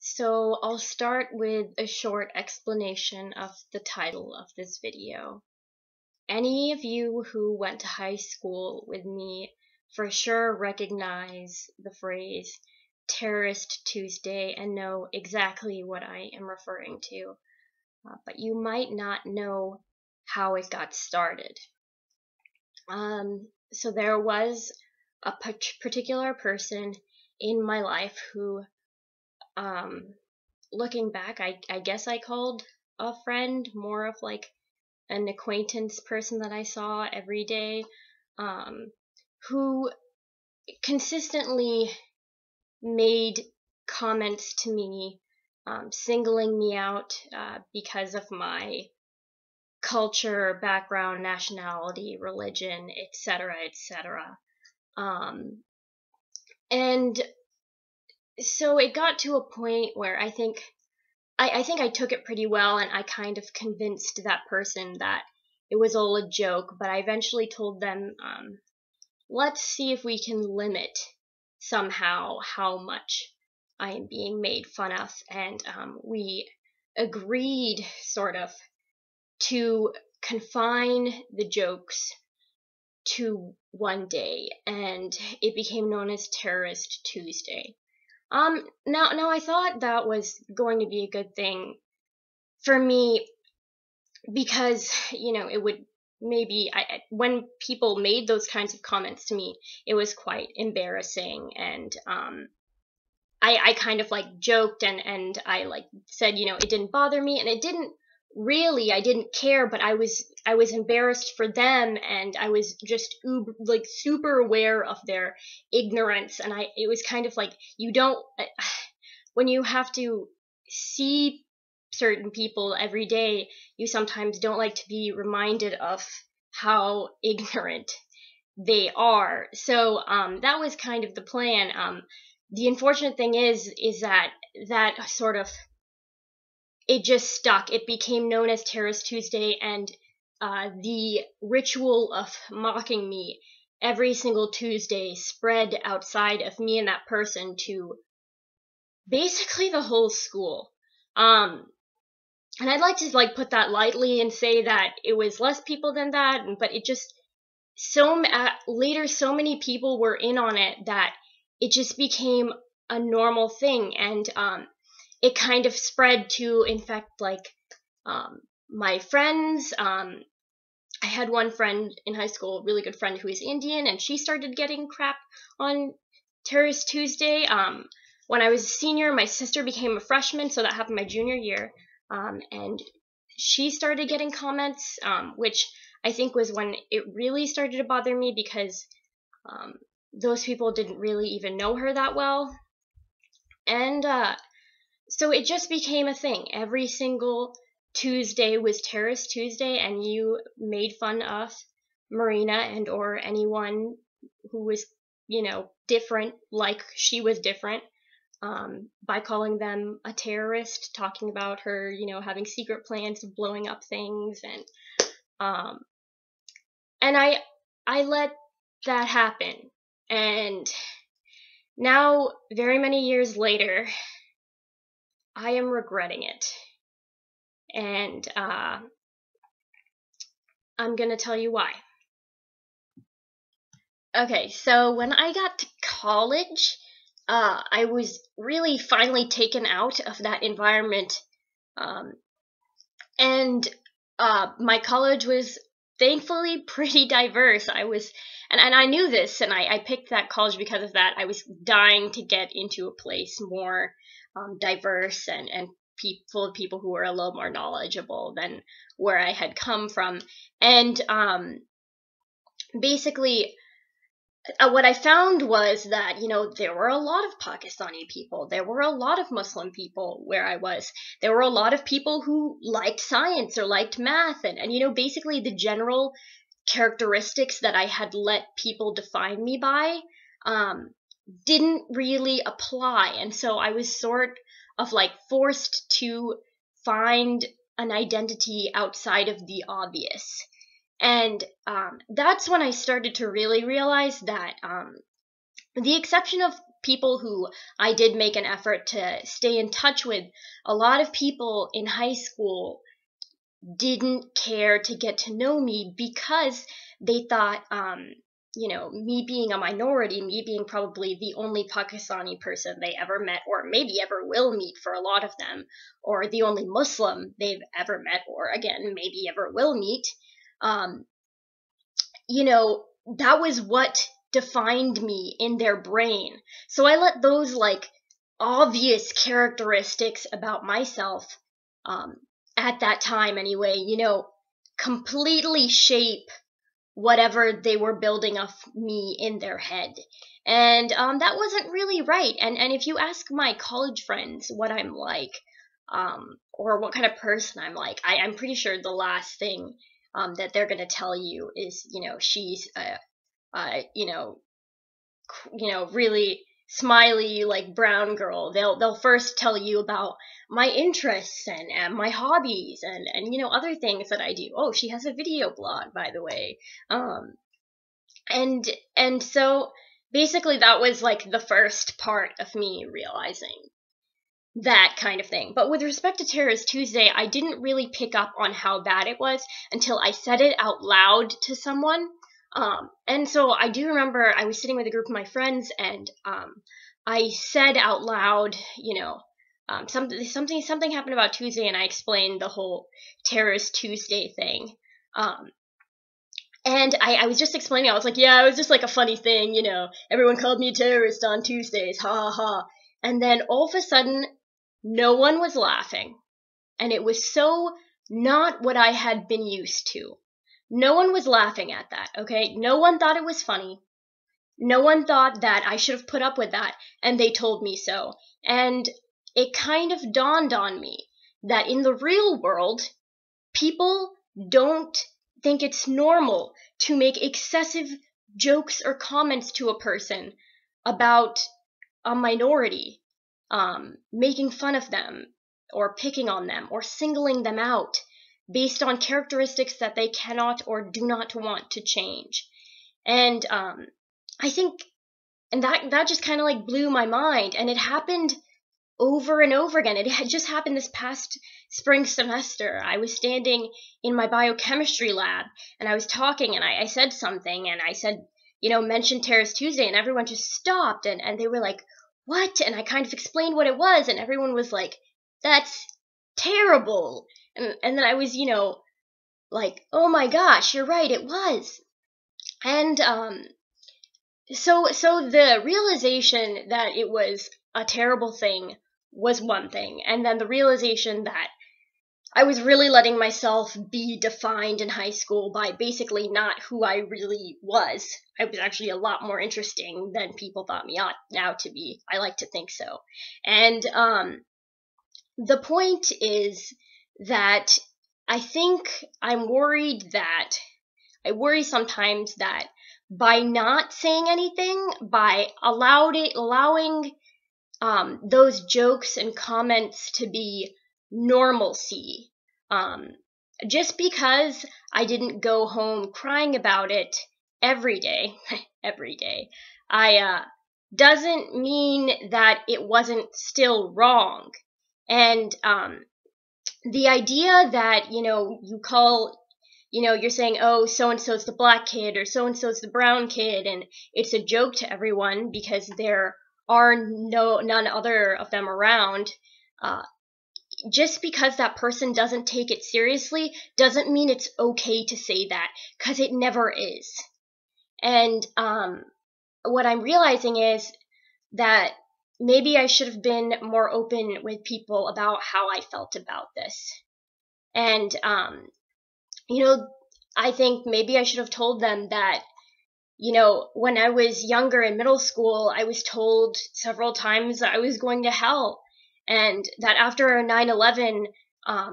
So I'll start with a short explanation of the title of this video. Any of you who went to high school with me for sure recognize the phrase Terrorist Tuesday and know exactly what I am referring to, but you might not know how it got started. So there was a particular person in my life who looking back, I guess I called a friend more of like an acquaintance person that I saw every day, who consistently made comments to me, singling me out because of my culture, background, nationality, religion, etc., etc. And so it got to a point where I think I took it pretty well, and I kind of convinced that person that it was all a joke, but I eventually told them, let's see if we can limit somehow how much I am being made fun of, and we agreed sort of to confine the jokes to one day, and it became known as Terrorist Tuesday. Now I thought that was going to be a good thing for me because, it would maybe, when people made those kinds of comments to me, it was quite embarrassing, and, I kind of like joked and I like said, it didn't bother me, and it didn't really, I didn't care, but I was embarrassed for them, and I was just super aware of their ignorance, and it was kind of like, you don't, when you have to see certain people every day, you sometimes don't like to be reminded of how ignorant they are. So that was kind of the plan. The unfortunate thing is that sort of, it just stuck. It became known as Terrorist Tuesday, and the ritual of mocking me every single Tuesday spread outside of me and that person to basically the whole school. And I'd like to put that lightly and say that it was less people than that, but it just later so many people were in on it that it just became a normal thing, and it kind of spread to infect my friends. I had one friend in high school, a really good friend who is Indian, and she started getting crap on Terrorist Tuesday. When I was a senior, my sister became a freshman, so that happened my junior year. And she started getting comments, which I think was when it really started to bother me, because those people didn't really even know her that well. And so it just became a thing. Every single Tuesday was Terrorist Tuesday, and you made fun of Marina and or anyone who was, different, like she was different. By calling them a terrorist, talking about her, having secret plans of blowing up things, and I let that happen. And now, very many years later, I am regretting it. And I'm gonna tell you why. Okay, so when I got to college, I was really finally taken out of that environment, and my college was thankfully pretty diverse. And I knew this, and I picked that college because of that. I was dying to get into a place more diverse and full of people who were a little more knowledgeable than where I had come from. And basically, what I found was that, there were a lot of Pakistani people. There were a lot of Muslim people where I was. There were a lot of people who liked science or liked math. And basically the general characteristics that I had let people define me by didn't really apply. And so I was sort of forced to find an identity outside of the obvious. And that's when I started to really realize that the exception of people who I did make an effort to stay in touch with, a lot of people in high school didn't care to get to know me because they thought, me being a minority, me being probably the only Pakistani person they ever met, or maybe ever will meet for a lot of them, or the only Muslim they've ever met, or again, maybe ever will meet, that was what defined me in their brain. So I let those like obvious characteristics about myself, at that time anyway, completely shape whatever they were building of me in their head. And that wasn't really right. And if you ask my college friends what I'm like, or what kind of person I'm like, I'm pretty sure the last thing that they're going to tell you is, she's really smiley, like, brown girl. They'll first tell you about my interests and my hobbies and other things that I do. Oh, she has a video blog, by the way. And so basically that was like the first part of me realizing that kind of thing. But with respect to Terrorist Tuesday, I didn't really pick up on how bad it was until I said it out loud to someone. And so I do remember I was sitting with a group of my friends, and I said out loud, something happened about Tuesday, and I explained the whole Terrorist Tuesday thing. And I was just explaining, I was like, yeah, it was just like a funny thing, everyone called me a terrorist on Tuesdays, ha ha ha. And then all of a sudden, no one was laughing. And it was so not what I had been used to. No one was laughing at that, okay? No one thought it was funny. No one thought that I should have put up with that, and they told me so. And it kind of dawned on me that in the real world, people don't think it's normal to make excessive jokes or comments to a person about a minority, making fun of them, or picking on them, or singling them out based on characteristics that they cannot or do not want to change. And I think, and that just kind of like blew my mind, and it happened over and over again. It had just happened this past spring semester. I was standing in my biochemistry lab, and I was talking, and I said something, and I said, mention Terrorist Tuesday, and everyone just stopped, and they were like, what? And I kind of explained what it was, and everyone was like, that's terrible. And then I was, like, oh my gosh, you're right, it was. And so the realization that it was a terrible thing was one thing, and then the realization that I was really letting myself be defined in high school by basically not who I really was. I was actually a lot more interesting than people thought me now to be. I like to think so. And the point is that I think I worry sometimes that by not saying anything, by allowing those jokes and comments to be normalcy, just because I didn't go home crying about it every day, doesn't mean that it wasn't still wrong. And the idea that, you call, you're saying, oh, so-and-so's the black kid, or so-and-so's the brown kid, and it's a joke to everyone because there are none other of them around, just because that person doesn't take it seriously doesn't mean it's okay to say that, because it never is. And what I'm realizing is that maybe I should have been more open with people about how I felt about this. And, I think maybe I should have told them that, when I was younger in middle school, I was told several times that I was going to hell. And that after 9/11, I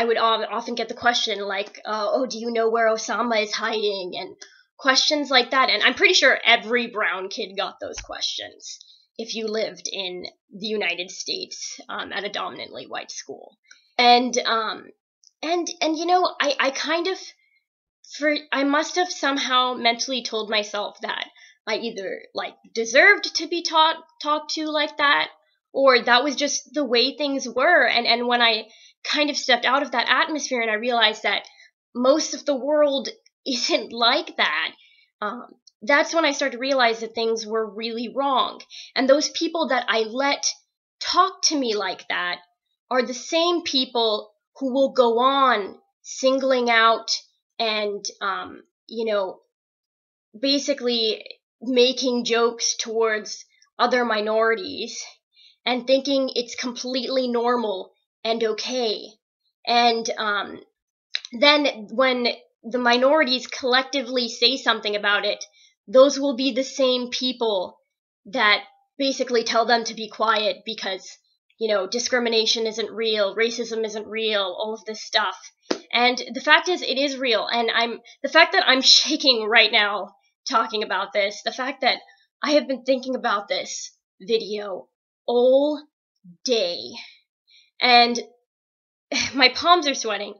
would often get the question like, oh, do you know where Osama is hiding? And questions like that. And I'm pretty sure every brown kid got those questions if you lived in the United States at a dominantly white school. And I kind of, I must have somehow mentally told myself that I either like deserved to be talked to like that, or that was just the way things were. And when I kind of stepped out of that atmosphere and I realized that most of the world isn't like that, that's when I started to realize that things were really wrong. And those people that I let talk to me like that are the same people who will go on singling out and, basically making jokes towards other minorities and thinking it's completely normal and okay. And then when the minorities collectively say something about it, those will be the same people that basically tell them to be quiet because, discrimination isn't real, racism isn't real, all of this stuff. And the fact is, it is real. And the fact that I'm shaking right now talking about this, the fact that I have been thinking about this video all day, and my palms are sweating.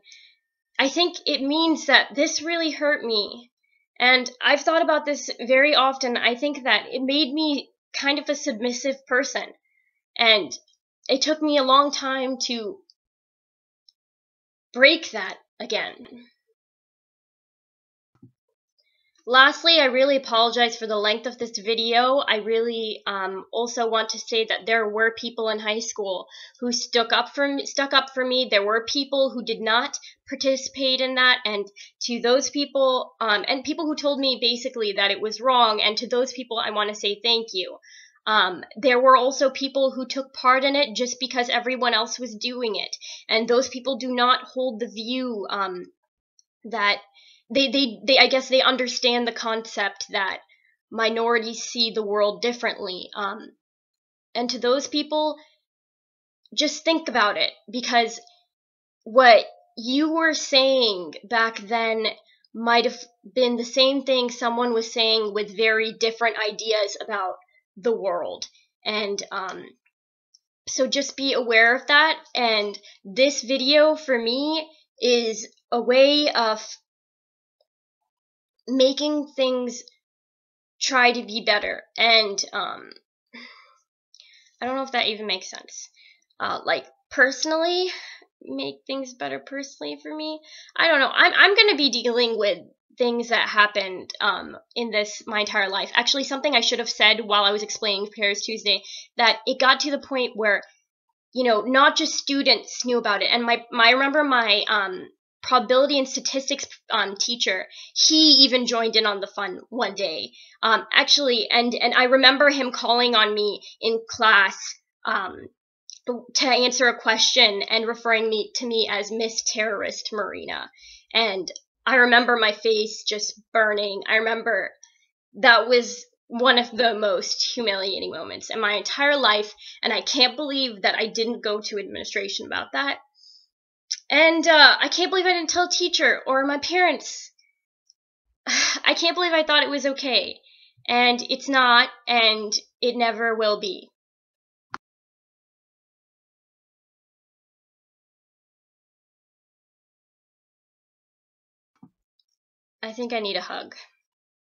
I think it means that this really hurt me. And I've thought about this very often. I think that it made me kind of a submissive person. And it took me a long time to break that again. Lastly, I really apologize for the length of this video. I really also want to say that there were people in high school who stuck up for me. There were people who did not participate in that, and to those people, and people who told me basically that it was wrong, and to those people I want to say thank you. There were also people who took part in it just because everyone else was doing it, and those people do not hold the view that they I guess they understand the concept that minorities see the world differently. And to those people, just think about it, because what you were saying back then might have been the same thing someone was saying with very different ideas about the world. And so just be aware of that. And this video for me is a way of making things try to be better. And I don't know if that even makes sense. Like personally, make things better personally for me. I don't know. I'm gonna be dealing with things that happened in this my entire life. Actually, something I should have said while I was explaining Paris Tuesday, that it got to the point where, not just students knew about it. And I remember my probability and statistics teacher, he even joined in on the fun one day. Actually, and I remember him calling on me in class to answer a question and referring to me as Miss Terrorist Marina. And I remember my face just burning. I remember that was one of the most humiliating moments in my entire life, and I can't believe that I didn't go to administration about that. And I can't believe I didn't tell a teacher or my parents. I can't believe I thought it was okay. And it's not, and it never will be. I think I need a hug.